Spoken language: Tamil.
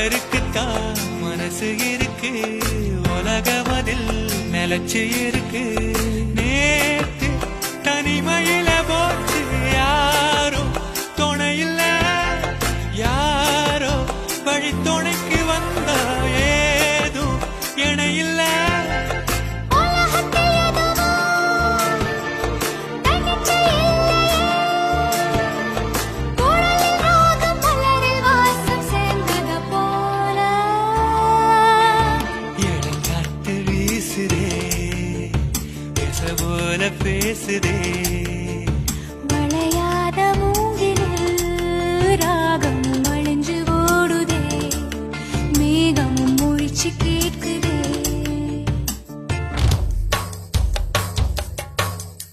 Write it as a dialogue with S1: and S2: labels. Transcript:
S1: ஒருத்தருக்குத்தான் மனசு இருக்கு, உலகம் அதில் நிலச்சி இருக்கு. நேத்து தனிமையில போச்சு, யாரோ துணையில்ல, யாரோ வழி துணைக்கு வந்தா ஏதும் இணையில்ல. போல பேசுதே